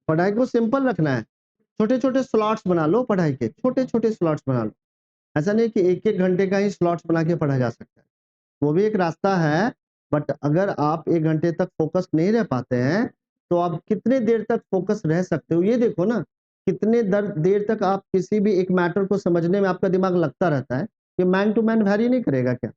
पढ़ाई को सिंपल रखना है, छोटे छोटे स्लॉट्स बना लो, पढ़ाई के छोटे छोटे स्लॉट्स बना लो। ऐसा नहीं कि एक एक घंटे का ही स्लॉट्स बना के पढ़ा जा सकता है, वो भी एक रास्ता है। बट अगर आप 1 घंटे तक फोकस नहीं रह पाते हैं, तो आप कितने देर तक फोकस रह सकते हो, ये देखो ना। कितने देर तक आप किसी भी एक मैटर को समझने में आपका दिमाग लगता रहता है। ये मैन टू मैन वैरी नहीं करेगा क्या?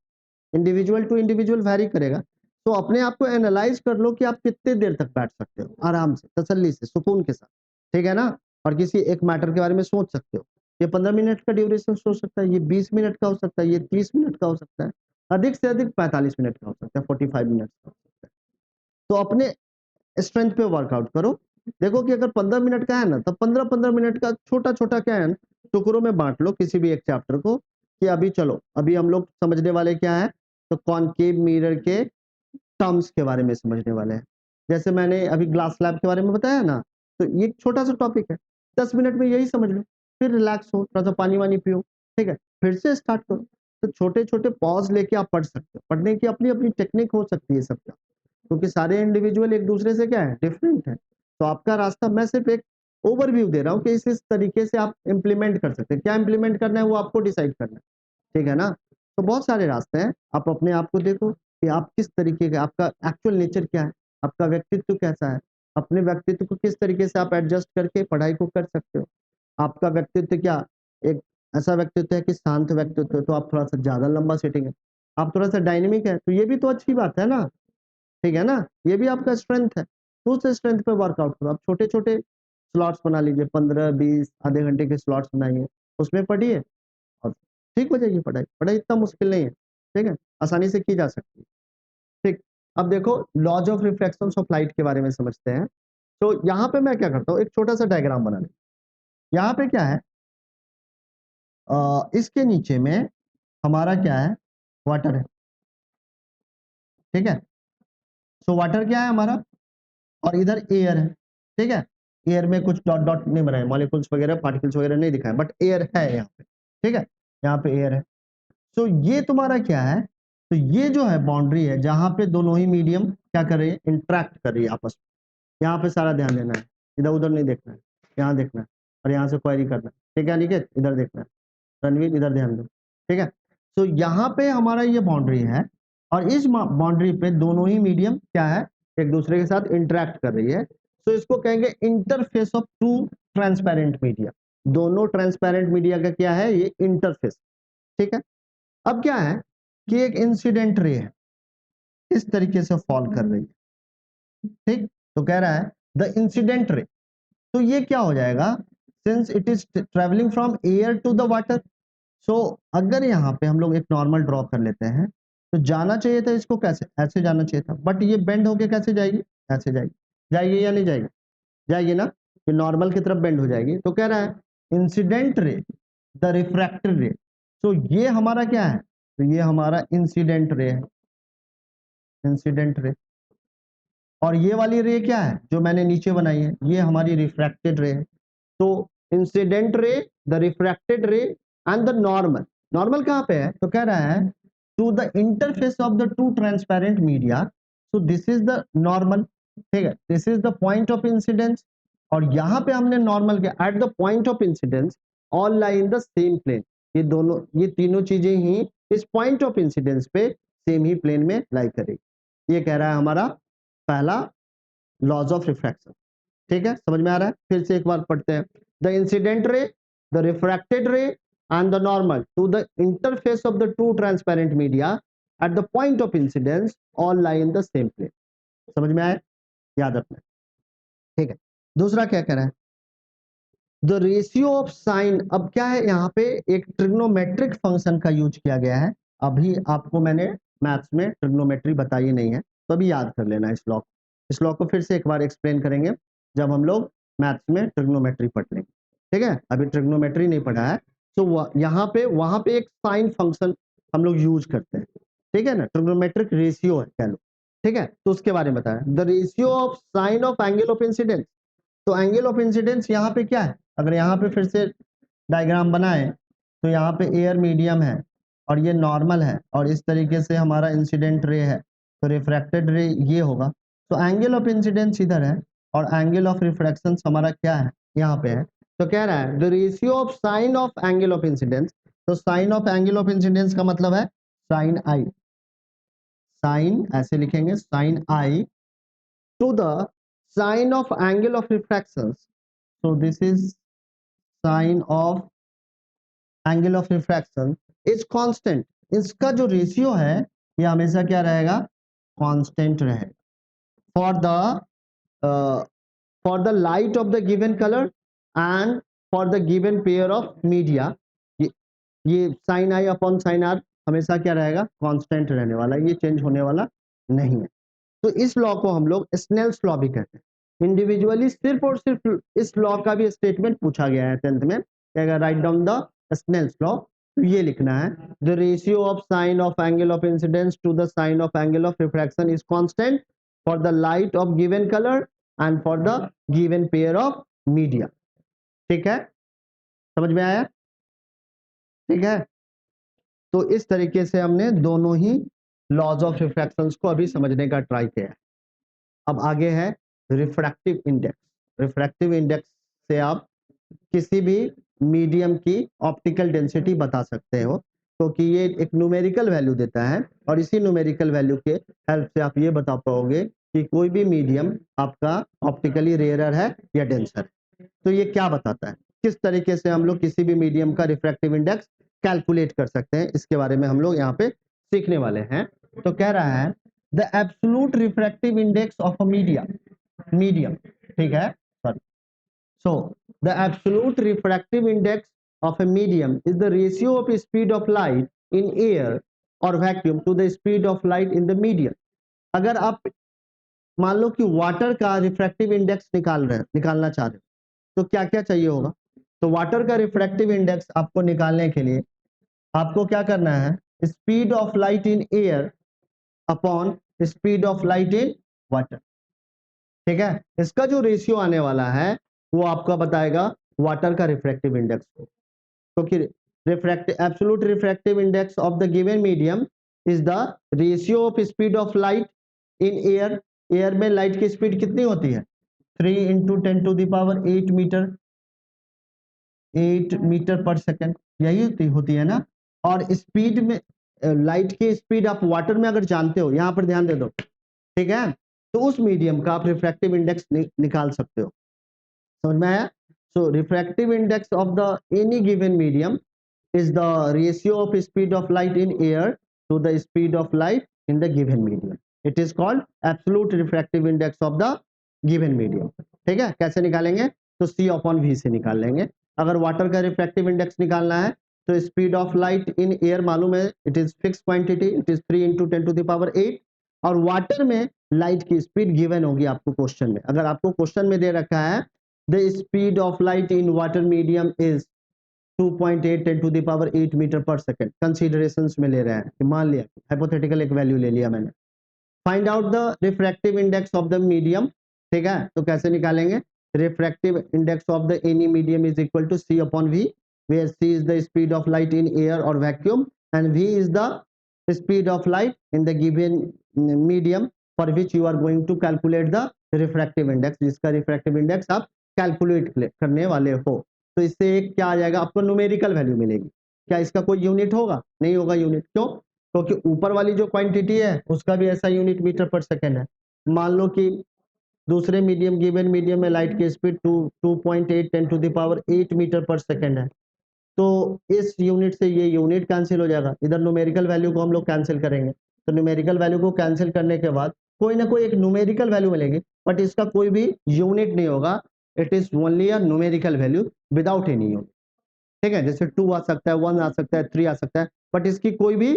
इंडिविजुअल टू इंडिविजुअल वैरी करेगा। तो अपने आप को एनालाइज कर लो कि आप कितने देर तक बैठ सकते हो आराम से, तसल्ली से, सुकून के साथ, ठीक है ना? और किसी एक मैटर के बारे में सोच सकते हो। ये 15 मिनट का ड्यूरेशन सोच सकता है, ये 20 मिनट का हो सकता है, ये 30 मिनट का हो सकता है, अधिक से अधिक 45 मिनट का हो सकता है, 45 मिनट का हो सकता है। तो अपने स्ट्रेंथ पे वर्कआउट करो। देखो कि अगर 15 मिनट का है ना, तब 15-15 मिनट का छोटा-छोटा क्या है, टुकड़ों में बाँट लो किसी भी एक चैप्टर को, कि अभी चलो, अभी हम लोग समझने वाले क्या है, तो कॉनकेव मिरर के टर्म्स के बारे में समझने वाले हैं। जैसे मैंने अभी ग्लास स्लैब के बारे में बताया ना, तो ये एक छोटा-सा टॉपिक है, 10 मिनट में यही समझ लो, फिर रिलैक्स हो, थोड़ा-सा पानी-वानी पियो, ठीक है? फिर से स्टार्ट करो। तो छोटे-छोटे पॉज़ लेके आप पढ़ सकते हो। पढ़ने की अपनी-अपनी टेक्निक हो सकती है सबका। क्योंकि सारे इंडिविजुअल एक दूसरे से क्या है, डिफरेंट है। तो आपका रास्ता, मैं सिर्फ एक ओवरव्यू दे रहा हूँ कि इस तरीके से आप इम्प्लीमेंट कर सकते हैं। क्या इम्प्लीमेंट करना है वो आपको डिसाइड करना है, ठीक है ना? तो बहुत सारे रास्ते हैं, आप अपने आप को देखो कि आप किस तरीके का, आपका एक्चुअल नेचर क्या है, आपका व्यक्तित्व कैसा है, अपने व्यक्तित्व को किस तरीके से आप एडजस्ट करके पढ़ाई को कर सकते हो। आपका व्यक्तित्व क्या, एक ऐसा व्यक्तित्व है कि शांत व्यक्तित्व है, तो आप थोड़ा सा ज्यादा लंबा सीटेंगे। आप थोड़ा सा डायनेमिक है, तो ये भी तो अच्छी बात है ना, ठीक है ना? ये भी आपका स्ट्रेंथ है, तो उस स्ट्रेंथ पे वर्कआउट करो। आप छोटे-छोटे स्लॉट्स बना लीजिए, 15, 20, आधे घंटे के स्लॉट्स बनाइए, उसमें पढ़िए और ठीक हो जाएगी पढ़ाई। पढ़ाई इतना मुश्किल नहीं है, ठीक है? आसानी से की जा सकती है, ठीक। अब देखो, लॉज ऑफ रिफ्रैक्शंस ऑफ लाइट के बारे में समझते हैं। तो यहाँ पे मैं क्या करता हूँ, एक छोटा-सा डायग्राम बना लें। यहाँ पे क्या है, इसके नीचे में हमारा क्या है, वाटर है, ठीक है? सो वाटर क्या है हमारा, और इधर एयर है, ठीक है? एयर में कुछ डॉट डॉट नहीं बनाए, मॉलिक्यूल्स वगैरह, पार्टिकल्स वगैरह नहीं दिखाए, बट एयर है यहाँ पे, ठीक है? यहाँ पे एयर है। तो ये तुम्हारा क्या है, तो ये जो है बाउंड्री है, जहां पे दोनों ही मीडियम क्या कर रही है, इंटरेक्ट कर रही है आपस में। यहाँ पे सारा ध्यान देना है, इधर उधर नहीं देखना है, यहाँ देखना है, और यहाँ से क्वेरी करना है, ठीक है अनिकेत? इधर देखना है, रणवीर इधर ध्यान दो, ठीक है? तो यहाँ पे हमारा ये बाउंड्री है, और इस बाउंड्री पे दोनों ही मीडियम क्या है, एक दूसरे के साथ इंटरेक्ट कर रही है। तो इसको कहेंगे interface of two transparent media. दोनों ट्रांसपेरेंट मीडिया का क्या है, ये इंटरफेस, ठीक है? अब क्या है कि एक इंसिडेंट रे है, इस तरीके से फॉल कर रही है, ठीक? तो कह रहा है द इंसिडेंट रे, तो ये क्या हो जाएगा, since it is travelling from air to the water. So अगर यहाँ पे हम लोग एक नॉर्मल ड्रॉ कर लेते हैं, तो जाना चाहिए था इसको कैसे, ऐसे जाना चाहिए था, बट ये बेंड होके कैसे जाएगी, ऐसे जाएगी। जाएगी या नहीं जाएगी? जाएगी ना, ये नॉर्मल की तरफ बेंड हो जाएगी। तो कह रहा है इंसिडेंट रे, द रिफ्रैक्टेड रे। तो ये हमारा क्या है, तो ये हमारा इंसिडेंट रे है, इंसिडेंट रे। और ये वाली रे क्या है, जो मैंने नीचे बनाई है, ये हमारी रिफ्रैक्टेड रे है। तो incident ray, the refracted ray and the normal. Normal कहाँ पे है, तो कह रहा है to the interface of the two transparent media. So this is the normal, ठीक है? This is the point of incidence. और यहाँ पे हमने नॉर्मल के at the point of incidence all lie in the same plane. ये दोनों, ये तीनों चीजें ही इस पॉइंट ऑफ इंसिडेंस पे सेम ही प्लेन में लाई करेगी। ये कह रहा है हमारा पहला लॉज ऑफ रिफ्रैक्शन, ठीक है? समझ में आ रहा है? फिर से एक बार पढ़ते हैं। The incident ray, the refracted ray and the normal to the interface of the two transparent media at the point of incidence all lie in the same plane. समझ में आया? याद रखना, ठीक है? दूसरा क्या कह रहा है, द रेशियो ऑफ साइन। अब क्या है, यहाँ पे एक ट्रिग्नोमेट्रिक फंक्शन का यूज किया गया है। अभी आपको मैंने मैथ्स में ट्रिग्नोमेट्री बताई नहीं है, तो अभी याद कर लेना इस लॉ को। इस लॉ को फिर से एक बार एक्सप्लेन करेंगे जब हम लोग मैथ्स में ट्रिग्नोमेट्री पढ़ लेंगे, ठीक है? अभी ट्रिग्नोमेट्री नहीं पढ़ा है। तो यहाँ पे, वहां पे एक साइन फंक्शन हम लोग यूज करते हैं, ठीक है ना? ट्रिग्नोमेट्रिक रेशियो है कह लो, ठीक है? तो उसके बारे में बताया, the ratio of sine of angle of incidence. तो एंगल ऑफ इंसिडेंस यहाँ पे क्या है, अगर यहाँ पे फिर से डायग्राम बनाए, तो यहाँ पे एयर मीडियम है और ये नॉर्मल है, और इस तरीके से हमारा इंसिडेंट रे है, तो रिफ्रैक्टेड रे ये होगा। तो एंगल ऑफ इंसिडेंस इधर है, और एंगल ऑफ रिफ्रैक्शन हमारा क्या है, यहाँ पे है। तो कह रहा है the ratio of sine of angle of incidence, तो sine of angle of incidence का मतलब है साइन आई, साइन ऐसे लिखेंगे sine I to the sine of angle of refraction, so this is sine of angle of refraction is constant, इसका जो ratio है ये हमेशा क्या रहेगा, कांस्टेंट रहेगा for the for the light of the given color and for the given pair of media, ये sin i upon sin r हमेशा क्या रहेगा, कांस्टेंट रहने वाला है, ये चेंज होने वाला नहीं है। तो इस लॉ को हम लोग स्नेल्स लॉ भी कहते हैं। इंडिविजुअली सिर्फ और सिर्फ इस लॉ का भी स्टेटमेंट पूछा गया है 10th में, write down the Snell's law, तो ये लिखना है the ratio of sine of angle of incidence to the sine of angle of refraction is constant for the light of given colour and for the given pair of media. ठीक है, समझ में आया? ठीक है, तो इस तरीके से हमने दोनों ही लॉज ऑफ रिफ्रैक्शंस को अभी समझने का ट्राई किया है। अब आगे है रिफ्रैक्टिव इंडेक्स। रिफ्रैक्टिव इंडेक्स से आप किसी भी मीडियम की ऑप्टिकल डेंसिटी बता सकते हो, क्योंकि ये एक न्यूमेरिकल वैल्यू देता है और इसी न्यूमेरिकल वैल्यू के हेल्प से आप ये बता पाओगे कि कोई भी मीडियम आपका ऑप्टिकली रेयरर है या डेंसर है। तो ये क्या बताता है, किस तरीके से हम लोग किसी भी मीडियम का रिफ्रैक्टिव इंडेक्स कैलकुलेट कर सकते हैं, इसके बारे में हम लोग यहाँ पे सीखने वाले हैं। तो कह रहा है the absolute refractive index of a medium, ठीक है, sorry, so the absolute refractive index of a medium is the ratio of speed of light in air or vacuum to the speed of light in the medium। अगर आप मान लो कि water का refractive index निकालना चाह रहे हो तो क्या क्या चाहिए होगा। तो वाटर का रिफ्रैक्टिव इंडेक्स आपको निकालने के लिए आपको क्या करना है, speed of light in air upon speed of light in water. ठीक है, इसका जो रेशियो आने वाला है वो आपका बताएगा वाटर का रिफ्रैक्टिव इंडेक्स को, क्योंकि absolute refractive index of the given medium is the ratio of speed of light in air. Air में लाइट की स्पीड कितनी होती है, 3 into 10⁸ metre, 8 metre per second, यही होती है ना। और स्पीड में लाइट की स्पीड आप वाटर में अगर जानते हो, यहां पर ध्यान दे दो, ठीक है, तो उस मीडियम का आप रिफ्रैक्टिव इंडेक्स निकाल सकते हो। समझ में आया? So refractive index of the any given medium is the ratio of speed of light in air to the speed of light in the given medium. It is called absolute refractive index of the given medium. ठीक है, कैसे निकालेंगे, तो C upon V से निकाल लेंगे। अगर water का रिफ्रैक्टिव इंडेक्स निकालना है तो speed of light in air मालूम है, it is fix quantity, it is 3 into 10⁸, और वाटर में लाइट की स्पीड गिवन होगी आपको क्वेश्चन में। अगर आपको क्वेश्चन में दे रखा है the speed of light in water medium is 2.8 10⁸ metre per second, considerations में ले रहे हैं कि मान लिया हाइपोथेटिकल एक वैल्यू ले लिया मैंने। Find out the refractive index of the medium. ठीक है, तो कैसे निकालेंगे, refractive index of the any medium is equal to C upon V, where C is the speed of light in air or vacuum and V is the speed of light in the given medium for which you are going to calculate the refractive index, जिसका refractive index आप calculate करने वाले हो। तो इससे एक क्या आ जाएगा, आपको न्यूमेरिकल वैल्यू मिलेगी। क्या इसका कोई यूनिट होगा, नहीं होगा यूनिट, क्यों, क्योंकि ऊपर वाली जो क्वांटिटी है उसका भी ऐसा यूनिट मीटर पर सेकेंड है। मान लो कि दूसरे मीडियम गिवन मीडियम में लाइट की स्पीड 2.8 10⁸ मीटर पर सेकेंड है, तो इस यूनिट से ये यूनिट कैंसिल हो जाएगा, इधर न्यूमेरिकल वैल्यू को हम लोग कैंसिल करेंगे। तो न्यूमेरिकल वैल्यू को कैंसिल करने के बाद कोई ना कोई एक न्यूमेरिकल वैल्यू मिलेगी, बट इसका कोई भी यूनिट नहीं होगा, it is only a numerical value without any unit. ठीक है, जैसे 2 आ सकता है, 1 आ सकता है, 3 आ सकता है, बट इसकी कोई भी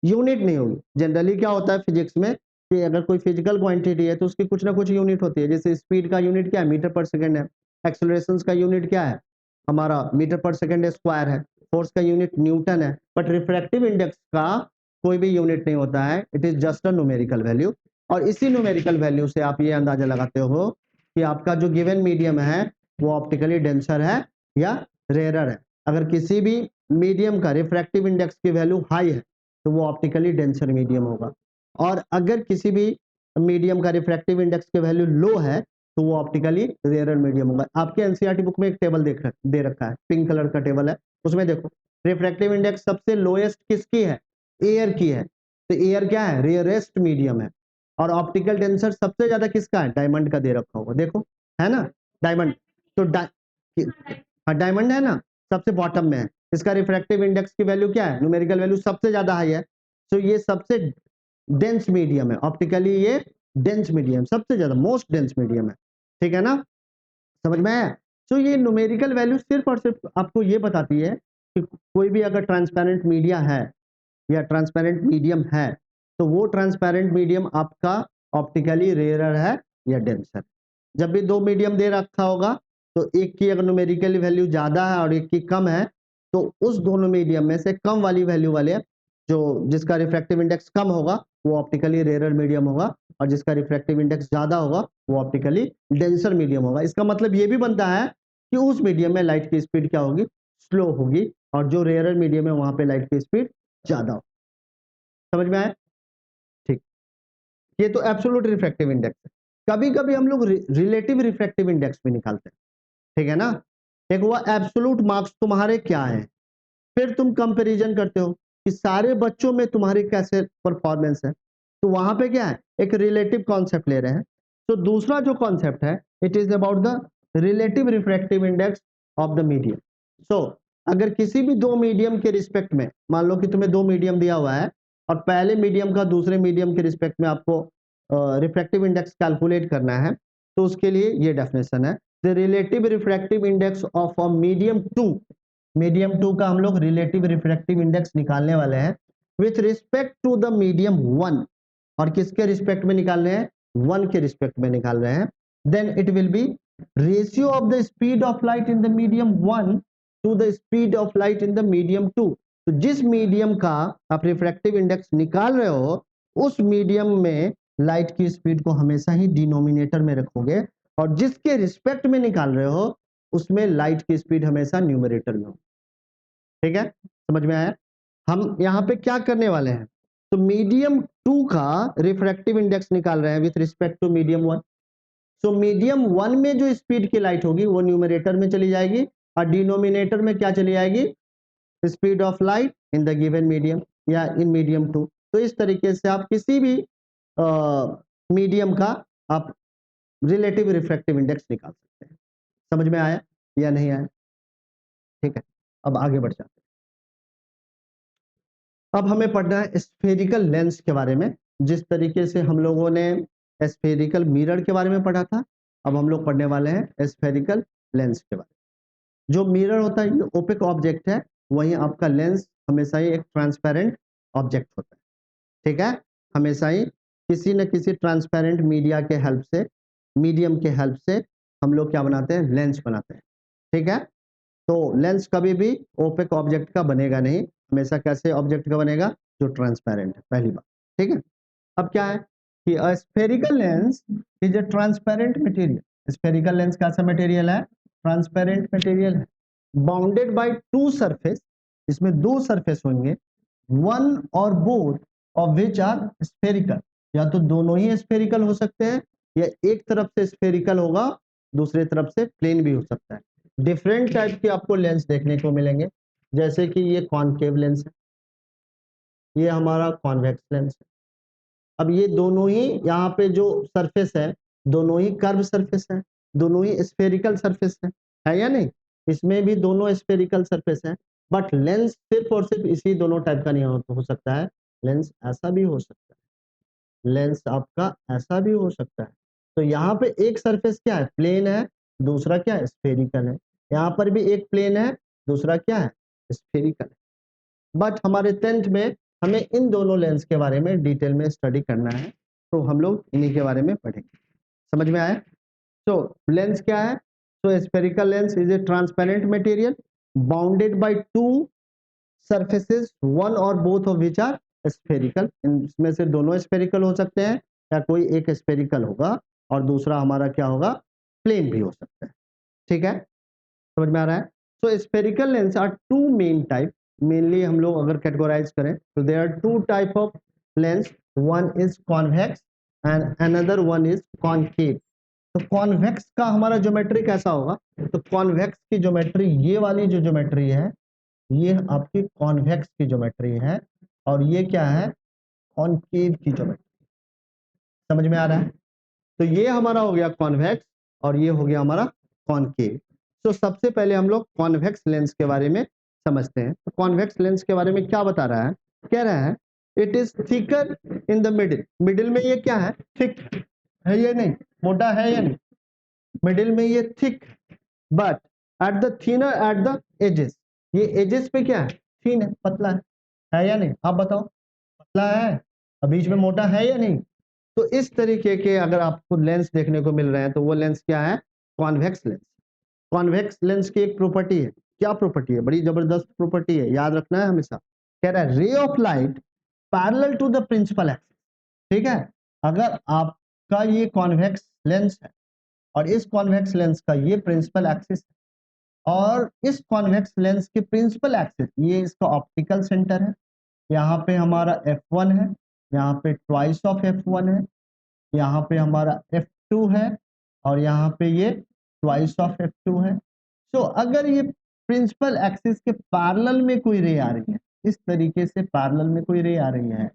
यूनिट नहीं होगी। जनरली क्या होता है फिजिक्स में कि अगर कोई फिजिकल क्वांटिटी है तो उसकी कुछ ना कुछ यूनिट होती है, जैसे स्पीड का यूनिट क्या है, मीटर पर सेकेंड है, एक्सेलरेशन का यूनिट क्या है हमारा, मीटर पर सेकेंड स्क्वायर है, फोर्स का यूनिट न्यूटन है, बट रिफ्रैक्टिव इंडेक्स का कोई भी यूनिट नहीं होता है, it is just a numerical value. और इसी न्यूमेरिकल वैल्यू से आप ये अंदाजा लगाते हो कि आपका जो गिवन मीडियम है वो ऑप्टिकली डेंसर है या रेयरर है। अगर किसी भी मीडियम का रिफ्रैक्टिव इंडेक्स की वैल्यू हाई है तो वो ऑप्टिकली डेंसर मीडियम होगा, और अगर किसी भी मीडियम का रिफ्रैक्टिव इंडेक्स की वैल्यू लो है तो वो ऑप्टिकली रेयर मीडियम होगा। आपके एनसीईआरटी बुक में एक टेबल दे रखा है, पिंक कलर का टेबल है, उसमें देखो रिफ्रैक्टिव इंडेक्स सबसे लोएस्ट किसकी है, एयर की है, तो एयर क्या है, रेयरेस्ट मीडियम है। और ऑप्टिकल टेंसर सबसे ज्यादा किसका है, डायमंड का दे रखा होगा, देखो है ना डायमंड, तो डायमंड है ना सबसे बॉटम में है, इसका रिफ्रैक्टिव इंडेक्स की वैल्यू क्या है, न्यूमेरिकल वैल्यू सबसे ज्यादा हाई है, तो ये सबसे डेंस मीडियम है, ऑप्टिकली ये डेंस मीडियम, सबसे ज्यादा मोस्ट डेंस मीडियम है, ठीक है ना, समझ में आया। तो ये न्यूमेरिकल वैल्यू सिर्फ और सिर्फ आपको ये बताती है कि कोई भी अगर ट्रांसपेरेंट मीडिया है या ट्रांसपेरेंट मीडियम है तो वो ट्रांसपेरेंट मीडियम आपका ऑप्टिकली रेयरर है या डेंसर। जब भी दो मीडियम दे रखा होगा तो एक की अगर न्यूमेरिकल वैल्यू ज्यादा है और एक की कम है तो उस दोनों मीडियम में से कम वाली वैल्यू वाले जो जिसका रिफ्रैक्टिव इंडेक्स कम होगा वो ऑप्टिकली रेयरर मीडियम होगा, और जिसका रिफ्रैक्टिव इंडेक्स ज्यादा होगा वो ऑप्टिकली डेंसर मीडियम होगा। इसका मतलब ये भी बनता है कि उस मीडियम में लाइट की स्पीड क्या होगी, स्लो होगी, और जो रेयरर मीडियम है वहां पे लाइट की स्पीड ज्यादा हो। समझ में आया, ठीक। ये तो एब्सोल्यूट रिफ्रैक्टिव इंडेक्स है। कभी कभी हम लोग रिलेटिव रिफ्रैक्टिव इंडेक्स भी निकालते हैं, ठीक है ना, एक वो एब्सोल्यूट मार्क्स तुम्हारे क्या है, फिर तुम कंपैरिजन करते हो कि सारे बच्चों में तुम्हारी कैसे परफॉर्मेंस है, तो वहां पे क्या है, एक रिलेटिव कॉन्सेप्ट ले रहे हैं। तो दूसरा जो कॉन्सेप्ट है it is about the relative refractive index of the medium. So अगर किसी भी दो मीडियम के रिस्पेक्ट में, मान लो कि तुम्हें दो मीडियम दिया हुआ है और पहले मीडियम का दूसरे मीडियम के रिस्पेक्ट में आपको रिफ्रैक्टिव इंडेक्स कैलकुलेट करना है, तो उसके लिए ये डेफिनेशन है, the relative refractive index of a medium two, medium two का हम लोग रिलेटिव रिफ्रैक्टिव इंडेक्स निकालने वाले हैं with respect to the medium one, और किसके रिस्पेक्ट में निकाल रहे हैं, वन के रिस्पेक्ट में निकाल रहे हैं, then it will be ratio of the speed of light in the medium one to the speed of light in the medium two. तो जिस मीडियम का आप रिफ्रैक्टिव इंडेक्स निकाल रहे हो उस मीडियम में लाइट की स्पीड को हमेशा ही डिनोमिनेटर में रखोगे, और जिसके रिस्पेक्ट में निकाल रहे हो उसमें लाइट की स्पीड हमेशा न्यूमरेटर में हो, ठीक है, समझ में आया। हम यहाँ पे क्या करने वाले हैं, तो मीडियम टू का रिफ्रैक्टिव इंडेक्स निकाल रहे हैं with respect to medium one. So medium one में जो स्पीड की लाइट होगी वो न्यूमरेटर में चली जाएगी, और डिनोमिनेटर में क्या चली जाएगी, speed of light in the given medium या इन मीडियम टू। तो इस तरीके से आप किसी भी मीडियम का आप रिलेटिव रिफ्रैक्टिव इंडेक्स निकाल सकते हैं। समझ में आया या नहीं आया, ठीक है, अब आगे बढ़ जाते हैं। अब हमें पढ़ना है स्फेरिकल लेंस के बारे में। जिस तरीके से हम लोगों ने स्फेरिकल मिरर के बारे में पढ़ा था, अब हम लोग पढ़ने वाले हैं स्फेरिकल लेंस के बारे में। जो मिरर होता है ये ओपेक ऑब्जेक्ट है, वहीं आपका लेंस हमेशा ही एक ट्रांसपेरेंट ऑब्जेक्ट होता है, ठीक है, हमेशा ही किसी न किसी ट्रांसपेरेंट मीडिया के हेल्प से, मीडियम के हेल्प से हम लोग क्या बनाते हैं, लेंस बनाते हैं, ठीक है। तो लेंस कभी भी ओपेक ऑब्जेक्ट का बनेगा नहीं, हमेशा कैसे ऑब्जेक्ट का बनेगा, जो ट्रांसपेरेंट है, पहली बात, ठीक है। अब क्या है कि a spherical lens is a transparent material, spherical lens कैसा मटेरियल है, ट्रांसपेरेंट मटेरियल है, बाउंडेड बाय टू सरफेस, इसमें दो सरफेस होंगे, वन और both of which are spherical, या तो दोनों ही स्फेरिकल हो सकते हैं या एक तरफ से स्फेरिकल होगा दूसरे तरफ से प्लेन भी हो सकता है। डिफरेंट टाइप के आपको लेंस देखने को मिलेंगे, जैसे कि ये कॉनकेव लेंस है, ये हमारा कॉन्वेक्स लेंस है। अब ये दोनों ही यहाँ पे जो सरफेस है दोनों ही कर्व सरफेस है, दोनों ही स्फेरिकल सरफेस है या नहीं, इसमें भी दोनों स्फेरिकल सरफेस है, बट लेंस सिर्फ और सिर्फ इसी दोनों टाइप का नहीं हो सकता है, लेंस ऐसा भी हो सकता है, लेंस आपका ऐसा भी हो सकता है। तो यहाँ पे एक सरफेस क्या है, प्लेन है, दूसरा क्या है, स्फेरिकल है, यहाँ पर भी एक प्लेन है, दूसरा क्या है, स्फेरिकल है। बट हमारे 10th में हमें इन दोनों लेंस के बारे में डिटेल में स्टडी करना है, तो हम लोग इन्हीं के बारे में पढ़ेंगे। समझ में आया। तो लेंस क्या है, तो spherical lens is a transparent material bounded by two surfaces, one और both of which are spherical, इनमें से दोनों स्फेरिकल हो सकते हैं या कोई एक स्फेरिकल होगा और दूसरा हमारा क्या होगा, प्लेन भी हो सकता है, ठीक है, समझ में आ रहा है। So spherical lens are two main type, mainly हम लोग अगर कैटेगराइज करें तो there are two type of lens, one is convex and another one is concave. तो कॉन्वेक्स का हमारा ज्योमेट्री कैसा होगा? तो कॉन्वेक्स की ज्योमेट्री, ये वाली जो ज्योमेट्री है, ये आपकी कॉन्वेक्स की ज्योमेट्री है, और ये क्या है? कॉनकेव की ज्योमेट्री। समझ में आ रहा है? तो ये हमारा हो गया कॉन्वेक्स, और ये हो गया हमारा कॉनकेव। तो सबसे पहले हम लोग कॉन्वेक्स लेंस के बारे में समझते हैं। तो कॉन्वेक्स लेंस के बारे में क्या बता रहा है? कह रहा है it is thicker in the middle. Middle में ये क्या है? थिक है, ये नहीं मोटा है, या नहीं? मिडिल में ये thick, but at the thinner at the edges. ये एजेस पे क्या है? थिन है, पतला है या नहीं? आप बताओ, पतला है और बीच में मोटा है या नहीं? तो इस तरीके के अगर आपको लेंस देखने को मिल रहे हैं तो वो लेंस क्या है? Convex lens. कॉन्वेक्स लेंस की एक प्रॉपर्टी है। क्या प्रॉपर्टी है? बड़ी जबरदस्त प्रॉपर्टी है, याद रखना है हमेशा। कह रहा है ray of light parallel to the principal axis. ठीक है, अगर आपका ये कॉन्वेक्स लेंस है और इस कॉन्वेक्स लेंस का ये प्रिंसिपल एक्सिस है, और इस कॉन्वेक्स लेंस के प्रिंसिपल एक्सिस, ये इसका ऑप्टिकल सेंटर है, यहाँ पे हमारा f1 है, यहाँ पे ट्वाइस ऑफ f1 है, यहाँ पे हमारा f2 है, और यहाँ पे ये ट्वाइस ऑफ f2 है। तो अगर ये प्रिंसिपल एक्सिस के पैरेलल में कोई रे आ रही है, इस तरीके से पैरेलल में कोई रे आ रही है,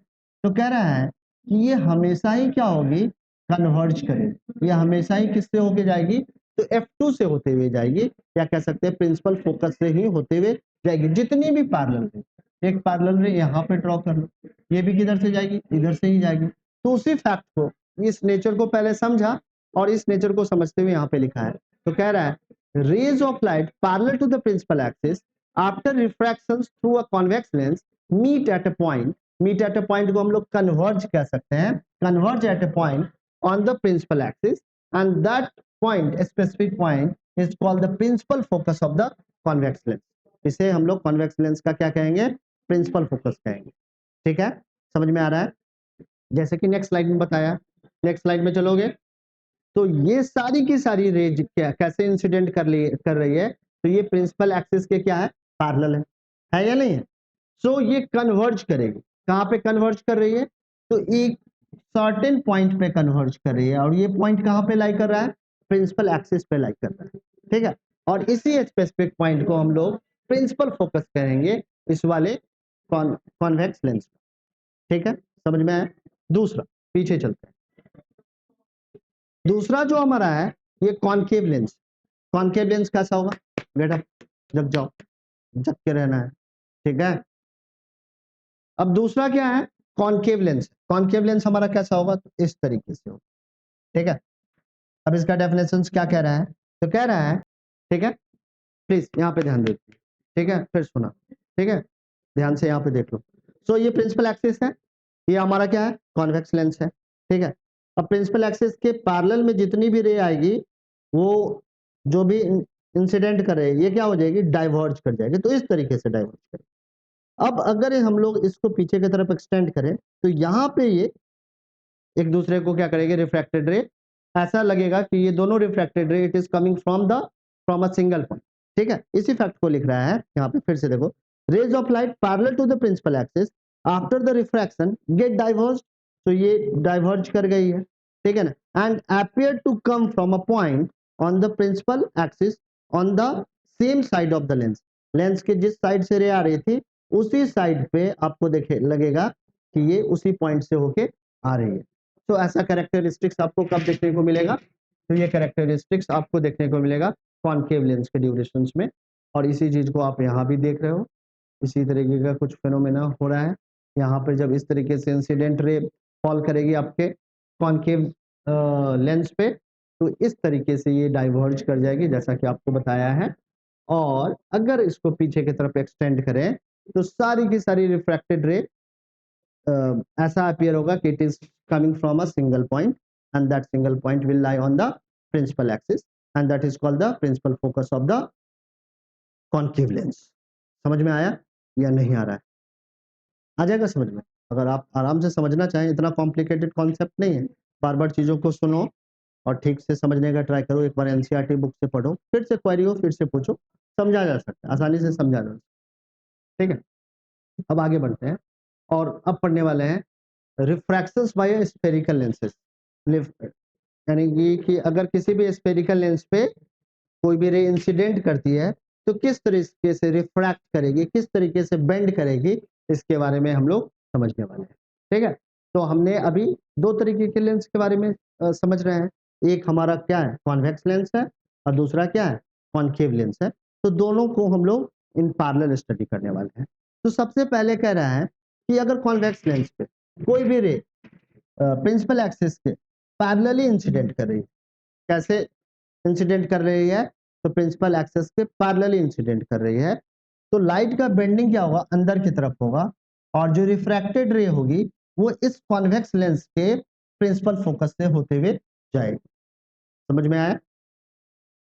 तो कह रहा है कि ये हमेशा ही क्या होगी? कन्वर्ज करेगी। ये हमेशा ही किससे होके जाएगी? तो f2 से होते हुए जाएगी, या कह सकते हैं प्रिंसिपल फोकस से ही होते हुए जाएगी। जितनी भी पैरेलल रे, एक पैरेलल रे यहाँ पे ड्रॉ कर लो, ये भी किधर से जाएगी? इधर से ही जाएगी। तो उसी फैक्ट को, इस नेचर को पहले समझा और इस नेचर को समझते हुए यहाँ पे लिखा है। तो कह रहा है rays of light parallel to the principal axis after refractions through a convex lens meet at a point। meet at a point को हम लोग converge कह सकते हैं, converge at a point on the principal axis, and that point, a specific point, is called the principal focus of the convex lens। इसे हम लोग convex lens का क्या कहेंगे? principal focus कहेंगे। ठीक है, समझ में आ रहा है? जैसे कि नेक्स्ट स्लाइड में बताया, नेक्स्ट स्लाइड में चलोगे तो ये सारी की सारी रेज क्या कैसे इंसिडेंट कर रही है? तो ये प्रिंसिपल एक्सिस के क्या है? पैरेलल है या नहीं है? सो ये कन्वर्ज करेगी। कहां पे कन्वर्ज कर रही है? तो एक सर्टेन पॉइंट पे कन्वर्ज कर रही है, और ये पॉइंट कहां पे लाई कर रहा है? प्रिंसिपल एक्सिस पे लाई कर रहा है। ठीक है, और इसी स्पेसिफिक पॉइंट को हम लोग प्रिंसिपल फोकस करेंगे, इस वाले कॉन्वेक्स लेंस। ठीक है, समझ में आया? दूसरा, पीछे चलते हैं। दूसरा जो हमारा है ये कॉनकेव लेंस। कॉनकेव लेंस कैसा होगा? बेटा जग जाओ, जग के रहना है। ठीक है, अब दूसरा क्या है? Concave lens. कॉनकेव लेंस हमारा कैसा होगा? तो इस तरीके से होगा। ठीक है, अब इसका डेफिनेशन क्या कह रहा है? तो कह रहा है, ठीक है, प्लीज यहाँ पे ध्यान दीजिए। ठीक है, फिर सुना। ठीक है, ध्यान से यहाँ पे देख लो। सो ये प्रिंसिपल एक्सिस है, ये हमारा क्या है? कॉन्वेक्स लेंस है। ठीक है, अब प्रिंसिपल एक्सिस के पैरेलल में जितनी भी रे आएगी, वो जो भी इंसिडेंट करे, ये क्या हो जाएगी? डाइवर्ज कर जाएगी। तो इस तरीके से डाइवर्ज करेगी। अब अगर हम लोग इसको पीछे की तरफ एक्सटेंड करें, तो यहाँ पे ये एक दूसरे को क्या करेंगे? रिफ्रैक्टेड रे। ऐसा लगेगा कि ये दोनों रिफ्रैक्टेड रे, it is coming from a single point. ठीक है, इसी फैक्ट को लिख रहा है यहाँ पे। फिर से देखो, rays of light parallel to the principal axis after the refraction get diverge. तो ये डाइवर्ज कर गई है। ठीक है ना, and appear to come from a point on the principal axis on the same side of the lens. Lens के जिस साइड से रे आ रही थी, उसी साइड पे आपको देखे लगेगा कि ये उसी पॉइंट से होके आ रही है। तो ऐसा कैरेक्टरिस्टिक्स आपको कब देखने को मिलेगा? तो ये कैरेक्टरिस्टिक्स आपको देखने को मिलेगा कॉनकेव लेंस के ड्यूरेशंस में, और इसी चीज को आप यहाँ भी देख रहे हो। इसी तरीके का कुछ फेनोमेना हो रहा है यहाँ पे। जब इस तरीके से इंसिडेंट रे फॉल करेगी आपके कॉनकेव लेंस पे, तो इस तरीके से ये डाइवर्ज कर जाएगी, जैसा कि आपको बताया है। और अगर इसको पीछे की तरफ एक्सटेंड करें, तो सारी की सारी रिफ्रैक्टेड रे ऐसा अपीयर होगा कि it is coming from a single point, and that single point will lie on the principal axis, and that is called the principal focus of the concave lens. समझ में आया या नहीं आ रहा है? आ जाएगा समझ में, अगर आप आराम से समझना चाहें। इतना कॉम्प्लिकेटेड कॉन्सेप्ट नहीं है। बार बार चीजों को सुनो और ठीक से समझने का ट्राई करो। एक बार एनसीईआरटी बुक से पढ़ो, फिर से क्वेरी हो फिर से पूछो, समझा जा सकता है, आसानी से समझा जा सकता है। ठीक है, अब आगे बढ़ते हैं और अब पढ़ने वाले हैं रिफ्रैक्शंस बाय स्फेरिकल लेंसेज। यानी कि अगर किसी भी स्फेरिकल लेंस पे कोई भी रे इंसिडेंट करती है तो किस तरीके से रिफ्रैक्ट करेगी, किस तरीके से बेंड करेगी, इसके बारे में हम लोग समझने वाले हैं। ठीक है, तो हमने अभी दो तरीके के लेंस के बारे में समझ रहे हैं। एक हमारा क्या है, कॉन्वेक्स लेंस है, और दूसरा क्या है, कॉनकेव लेंस है। तो दोनों को हम लोग इन पैरेलल स्टडी करने वाले हैं। तो सबसे पहले कह रहा है कि अगर कॉन्वेक्स लेंस पे कोई भी रे प्रिंसिपल एक्सिस के पैरेलली इंसिडेंट कर रही है, कैसे इंसिडेंट कर रही है, तो प्रिंसिपल एक्सिस के पैरेलली इंसिडेंट कर रही है, तो लाइट का बेंडिंग क्या होगा, अंदर की तरफ होगा, और जो रिफ्रैक्टेड रे होगी वो इस कॉन्वेक्स लेंस के प्रिंसिपल फोकस से होते हुए जाएगी। समझ में आया?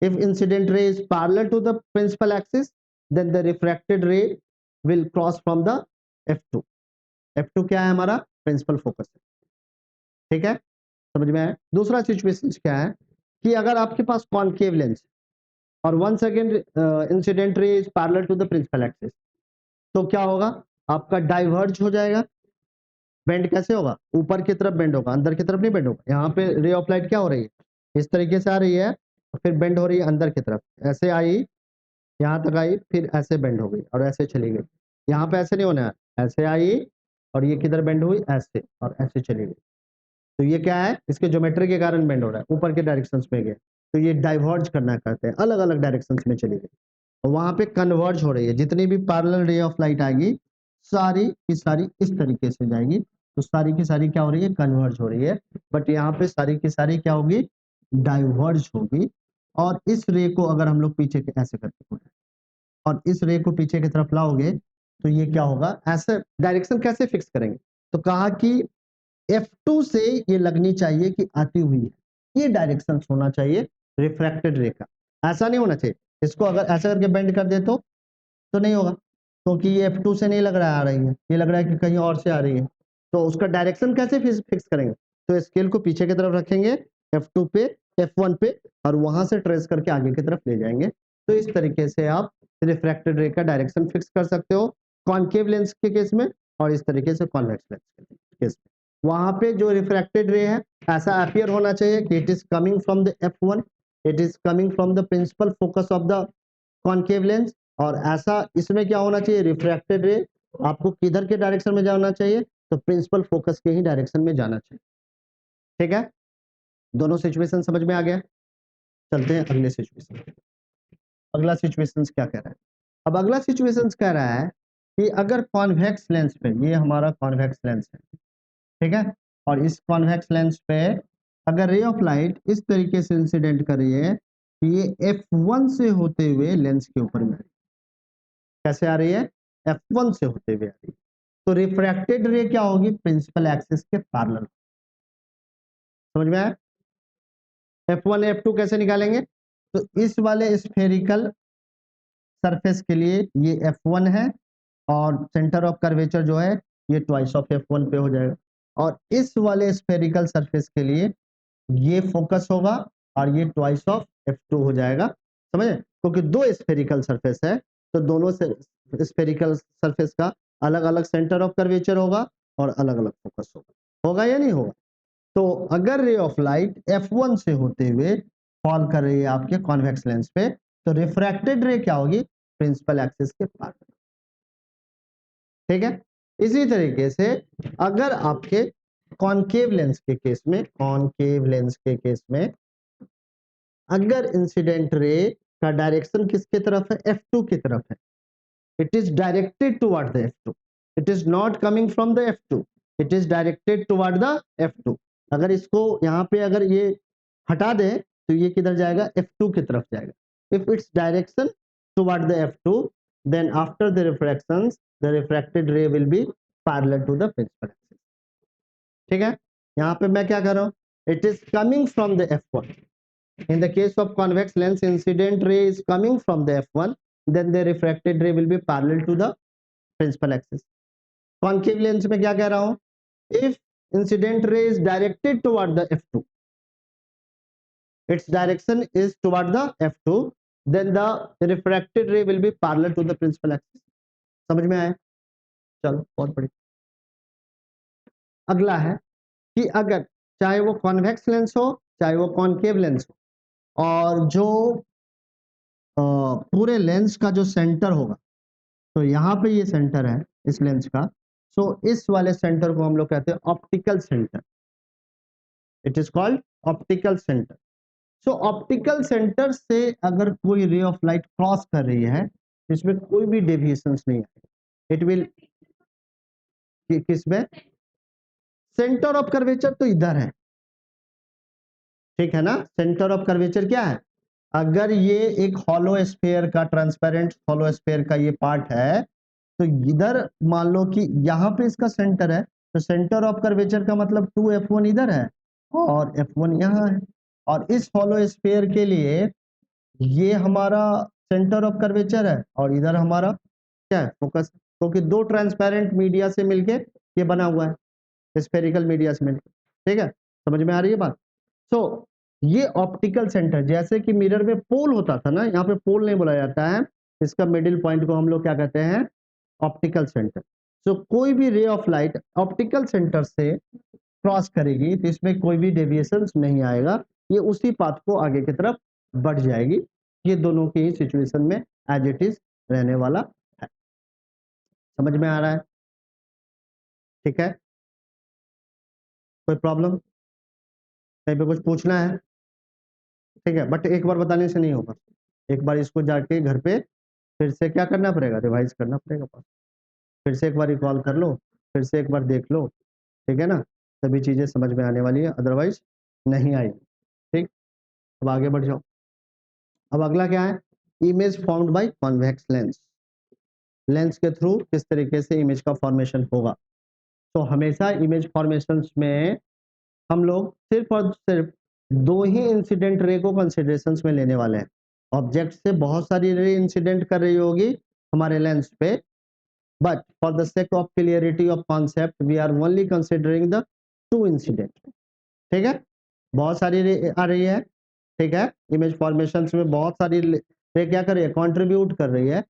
If incident ray is parallel to the principal axis, then the refracted ray will cross from the F2. F2 क्या है हमारा, प्रिंसिपल फोकस है। ठीक है, समझ में आया? दूसरा सिचुएशन क्या है कि अगर आपके पास कॉनकेव लेंस और one second incident ray is parallel to the principal axis, तो क्या होगा, आपका डाइवर्ज हो जाएगा। बेंड कैसे होगा, ऊपर की तरफ बेंड होगा, अंदर की तरफ नहीं बेंड होगा। यहाँ पे रे ऑफ लाइट क्या हो रही है, इस तरीके से आ रही है, फिर बेंड हो रही है अंदर की तरफ, ऐसे आई, यहाँ तक आई, फिर ऐसे बेंड हो गई और ऐसे चली गई। यहाँ पे ऐसे नहीं होना है, ऐसे आई और ये किधर बेंड हुई, ऐसे, और ऐसे चली गई। तो ये क्या है, इसके ज्योमेट्री के कारण बेंड हो रहा है, ऊपर के डायरेक्शंस में गया, तो ये डाइवर्ज करना कहते हैं, अलग अलग डायरेक्शंस में चली गई। और वहां पे कन्वर्ज हो रही है, जितनी भी पैरेलल रे ऑफ लाइट आएगी सारी की सारी इस तरीके से जाएगी, तो सारी की सारी क्या हो रही है, कन्वर्ज हो रही है। बट यहाँ पे सारी की सारी क्या होगी, डाइवर्ज होगी। और इस रे को अगर हम लोग पीछे ऐसे करके और इस रे को पीछे की तरफ लाओगे तो ये क्या होगा, ऐसे डायरेक्शन कैसे फिक्स करेंगे, तो कहा कि F2 से ये लगनी चाहिए कि आती हुई है, ये डायरेक्शन होना चाहिए रिफ्रैक्टेड रे का, ऐसा नहीं होना चाहिए। इसको अगर ऐसा करके बेंड कर दे तो नहीं होगा, क्योंकि ये F2 से नहीं लग रहा है आ रही है, ये लग रहा है कि कहीं और से आ रही है। तो उसका डायरेक्शन कैसे फिक्स करेंगे, तो स्केल को पीछे की तरफ रखेंगे, F2 पे, F1 पे, और वहां से ट्रेस करके आगे की तरफ ले जाएंगे। तो इस तरीके से आप रिफ्रैक्टेड रे का डायरेक्शन फिक्स कर सकते हो कॉनकेव लेंस के केस में, और इस तरीके से कॉन्वेक्स लेंस के केस में। वहां पे जो रिफ्रैक्टेड रे है ऐसा अपीयर होना चाहिए कि it is coming from the F1, it is coming from the principal focus of the concave lens, और ऐसा इसमें क्या होना चाहिए, रिफ्रैक्टेड रे आपको किधर के डायरेक्शन में जाना चाहिए, तो प्रिंसिपल फोकस के ही डायरेक्शन में जाना चाहिए। ठीक है, दोनों सिचुएशन समझ में आ गया। चलते हैं अगले सिचुएशन। अगला सिचुएशन क्या कह रहा है, अब अगला सिचुएशन कह रहा है कि अगर कॉन्वेक्स लेंस पे, ये हमारा कॉन्वेक्स लेंस है, ठीक है, और इस कॉन्वेक्स लेंस पे अगर रे ऑफ लाइट इस तरीके से इंसिडेंट कर रही है कि ये F1 से होते हुए लेंस के ऊपर में, कैसे आ रही है, F1 से होते हुए आ रही है, तो रिफ्रैक्टेड रे क्या होगी, प्रिंसिपल एक्सिस के पैरेलल। समझ में आया? F1 F2 कैसे निकालेंगे, तो इस वाले स्फेरिकल सरफेस के लिए ये F1 है, और सेंटर ऑफ कर्वेचर जो है ये ट्वाइस ऑफ F1 पे हो जाएगा, और इस वाले स्फेरिकल सरफेस के लिए ये फोकस होगा और ये ट्वाइस ऑफ F2 हो जाएगा। समझे, क्योंकि दो स्फेरिकल सरफेस है, तो दोनों से स्फेरिकल सरफेस का अलग अलग सेंटर ऑफ कर्वेचर होगा और अलग अलग फोकस होगा, होगा या नहीं होगा। तो अगर रे ऑफ लाइट F1 से होते हुए फॉल कर रही है आपके कॉन्वेक्स लेंस पे, तो रिफ्रैक्टेड रे क्या होगी, प्रिंसिपल एक्सिस के पास। ठीक है, इसी तरीके से अगर आपके कॉनकेव लेंस के केस में, कॉनकेव लेंस के केस में अगर इंसिडेंट रे का डायरेक्शन किसके तरफ है, F2 की तरफ है, it is directed toward the F2, it is not coming from the F2, it is directed toward the F2। अगर इसको यहाँ पे अगर ये हटा दे तो ये किधर जाएगा, F2 की तरफ जाएगा। if its direction toward the F2, then after the refractions the refracted ray will be parallel to the principal axis। ठीक है, यहाँ पे मैं क्या कर रहा हूँ, it is coming from the F1। In the case of convex lens, incident ray is coming from the F1, then the refracted ray will be parallel to the principal axis। Concave lens में क्या कह रहा हूं, if incident ray is directed toward the F2, its direction is toward the F2, then the refracted ray will be parallel to the principal axis। समझ में आया? चलो और पढ़िए। अगला है कि अगर चाहे वो कॉन्वेक्स लेंस हो चाहे वो कॉनकेव लेंस हो, और जो पूरे लेंस का जो सेंटर होगा, तो यहाँ पे ये सेंटर है इस लेंस का, सो इस वाले सेंटर को हम लोग कहते हैं optical centre. It is called optical centre. So optical centre से अगर कोई रे ऑफ लाइट क्रॉस कर रही है, इसमें कोई भी डेविएशन नहीं आएगा। इट विल किसमें, सेंटर ऑफ कर्वेचर तो इधर है, ठीक है ना। सेंटर ऑफ कर्वेचर क्या है, अगर ये एक हॉलो स्फीयर का, ट्रांसपेरेंट हॉलो स्फीयर का ये पार्ट है, तो इधर मान लो कि यहाँ पे इसका सेंटर है, तो सेंटर ऑफ कर्वेचर का मतलब 2f1 इधर है और f1 यहाँ है, और इस हॉलो स्फीयर के लिए ये हमारा सेंटर ऑफ कर्वेचर है और इधर हमारा क्या है, फोकस, क्योंकि तो दो ट्रांसपेरेंट मीडिया से मिलके ये बना हुआ है, स्फेरिकल मीडिया से मिलकर, ठीक है, समझ में आ रही है बात। सो ये ऑप्टिकल सेंटर, जैसे कि मिरर में पोल होता था ना, यहाँ पे पोल नहीं बोला जाता है, इसका मिडिल पॉइंट को हम लोग क्या कहते हैं, ऑप्टिकल सेंटर। सो कोई भी रे ऑफ लाइट ऑप्टिकल सेंटर से क्रॉस करेगी तो इसमें कोई भी डेविएशन नहीं आएगा, ये उसी पाथ को आगे की तरफ बढ़ जाएगी। ये दोनों की ही सिचुएशन में एज इट इज रहने वाला है। समझ में आ रहा है, ठीक है, कोई प्रॉब्लम, कहीं पे कुछ पूछना है, ठीक है, बट एक बार बताने से नहीं होगा, एक बार इसको जाके घर पे फिर से क्या करना पड़ेगा, रिवाइज करना पड़ेगा, फिर से एक बार रिकॉल कर लो, फिर से एक बार देख लो, ठीक है ना, सभी चीजें समझ में आने वाली है, अदरवाइज नहीं आएगी। ठीक, अब आगे बढ़ जाओ। अब अगला क्या है, image formed by convex lens. Lens के थ्रू किस तरीके से इमेज का फॉर्मेशन होगा। तो हमेशा इमेज फॉर्मेशन में हम लोग सिर्फ और सिर्फ दो ही इंसिडेंट रे को कंसिडरेशन में लेने वाले हैं। ऑब्जेक्ट से बहुत सारी रे इंसिडेंट कर रही होगी हमारे लेंस पे, but for the sake of clarity of concept we are only considering the two incident. ठीक है, बहुत सारी रे आ रही है, ठीक है, इमेज फॉर्मेशन में बहुत सारी रे क्या कर रही है, कॉन्ट्रीब्यूट कर रही है,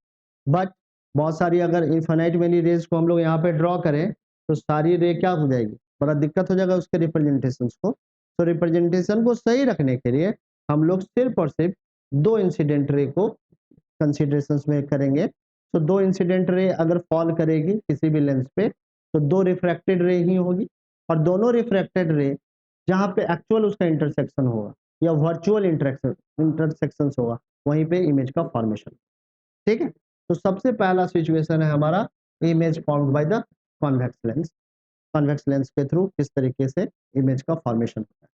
बट बहुत सारी अगर इनफाइनाइट मेनी रेज को हम लोग यहाँ पे ड्रॉ करें तो सारी रे क्या हो जाएगी, बड़ा दिक्कत हो जाएगा उसके रिप्रेजेंटेशन को। तो रिप्रेजेंटेशन को सही रखने के लिए हम लोग सिर्फ और सिर्फ दो इंसिडेंट रे को कंसिडरेशन में करेंगे। तो दो इंसिडेंट रे अगर फॉल करेगी किसी भी लेंस पे तो दो रिफ्रैक्टेड रे ही होगी, और दोनों रिफ्रैक्टेड रे जहाँ पे एक्चुअल उसका इंटरसेक्शन होगा या वर्चुअल इंटरसेक्शन होगा वहीं पे इमेज का फॉर्मेशन। ठीक है, तो सबसे पहला सिचुएशन है हमारा image formed by the convex lens. Convex lens के थ्रू किस तरीके से इमेज का फॉर्मेशन होता है,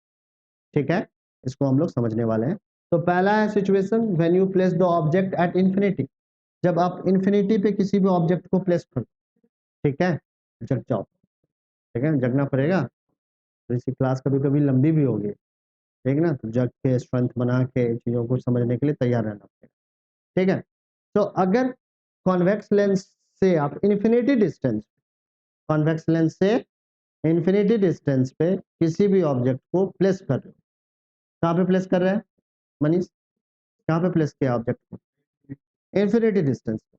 ठीक है, इसको हम लोग समझने वाले हैं। तो पहला है situation when you place the object at infinity. जब आप इंफिनिटी पे किसी भी ऑब्जेक्ट को प्लेस करो, ठीक है, जग जाओ, ठीक है, जगना पड़ेगा, तो इसी क्लास कभी कभी लंबी भी होगी, ठीक ना, तो जग के स्ट्रेंथ बना के चीजों को समझने के लिए तैयार रहना पड़ेगा, ठीक है। तो अगर कॉन्वेक्स लेंस से आप इन्फिनिटी डिस्टेंस, कॉन्वेक्स लेंस से इन्फिनिटी डिस्टेंस पे किसी भी ऑब्जेक्ट को प्लेस कर रहे हो, कहाँ पे प्लेस कर रहे हैं मनीष, कहाँ पे प्लेस किया ऑब्जेक्ट को, इन्फिनिटी डिस्टेंस पे।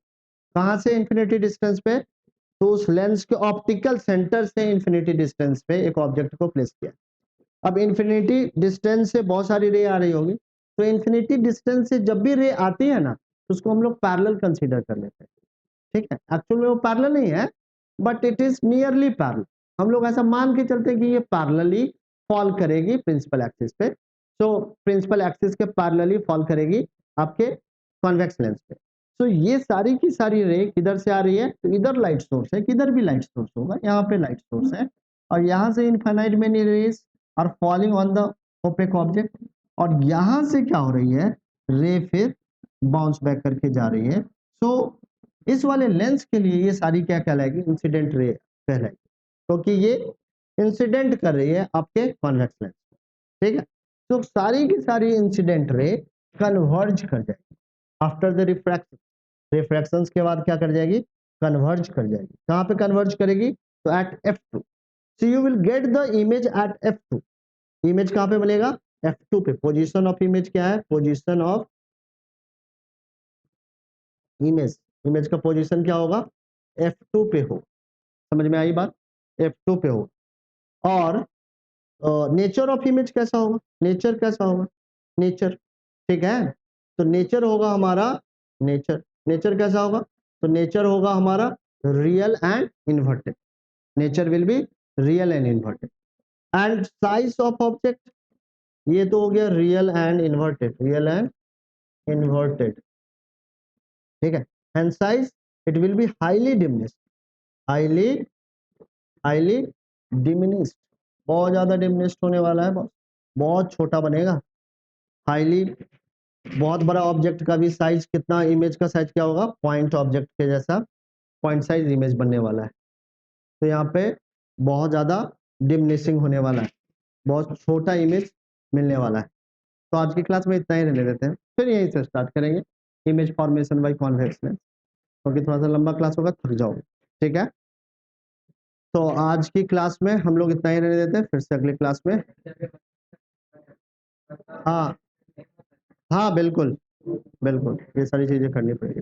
कहाँ से इन्फिनिटी डिस्टेंस पे, तो उस लेंस के ऑप्टिकल सेंटर से इन्फिनिटी डिस्टेंस पे एक ऑब्जेक्ट को प्लेस किया। अब इन्फिनिटी डिस्टेंस से बहुत सारी रे आ रही होगी, तो इन्फिनिटी डिस्टेंस से जब भी रे आती है ना तो उसको हम लोग पैरेलल कंसीडर कर लेते हैं, ठीक है, एक्चुअल में वो पैरेलल नहीं है but it is nearly parallel, हम लोग ऐसा मान के चलते हैं कि ये पैरेलली फॉल करेगी प्रिंसिपल एक्सिस पे। सो प्रिंसिपल एक्सिस के पैरेलली फॉल करेगी आपके कॉन्वेक्स लेंस पे। सो ये सारी की सारी रे किधर से आ रही है, तो इधर लाइट सोर्स है, किधर भी लाइट सोर्स होगा, यहाँ पे लाइट सोर्स है, और यहाँ से infinite many rays are falling on the opaque object, और यहाँ से क्या हो रही है, रे फिर बाउंस बैक करके जा रही है। सो इस वाले लेंस के लिए ये सारी क्या कहलाएगी, इंसिडेंट रे कहलाएगी, क्योंकि ये इंसिडेंट कर रही है आपके कॉन्वेक्स लेंस, ठीक है। तो सारी की सारी इंसिडेंट रे कन्वर्ज कर जाएगी आफ्टर द रिफ्रैक्शन, रिफ्रैक्शन के बाद क्या कर जाएगी, कन्वर्ज कर जाएगी। कहाँ पे कन्वर्ज करेगी, तो at f2, so you will get the image at f2। Image कहाँ पे बनेगा, f2 पे। पोजीशन ऑफ इमेज क्या है, पोजीशन ऑफ इमेज, इमेज का पोजीशन क्या होगा, f2 पे हो, समझ में आई बात, f2 पे हो। और नेचर ऑफ इमेज कैसा होगा, नेचर कैसा होगा, नेचर, ठीक है, तो नेचर होगा हमारा, नेचर, नेचर कैसा होगा, तो नेचर होगा हमारा real and inverted, nature will be real and inverted. And size of object, ये तो हो गया real and inverted, real and inverted, ठीक है। And size it will be highly diminished, highly highly diminished, बहुत ज्यादा डिमिनिश्ड होने वाला है, बहुत छोटा बनेगा। हाईली, बहुत बड़ा ऑब्जेक्ट का भी साइज कितना, इमेज का साइज क्या होगा, पॉइंट ऑब्जेक्ट के जैसा पॉइंट साइज इमेज बनने वाला है। तो यहाँ पे बहुत ज्यादा डिमिनिशिंग होने वाला है, बहुत छोटा इमेज मिलने वाला है। तो आज की क्लास में इतना ही रहने देते हैं, फिर यहीं से स्टार्ट करेंगे image formation by convex lens, क्योंकि थोड़ा सा लंबा क्लास होगा, थक जाओगे, ठीक है। तो आज की क्लास में हम लोग इतना ही रहने देते हैं, फिर से अगली क्लास में। हाँ हाँ बिल्कुल बिल्कुल, ये सारी चीजें करनी पड़ेगी।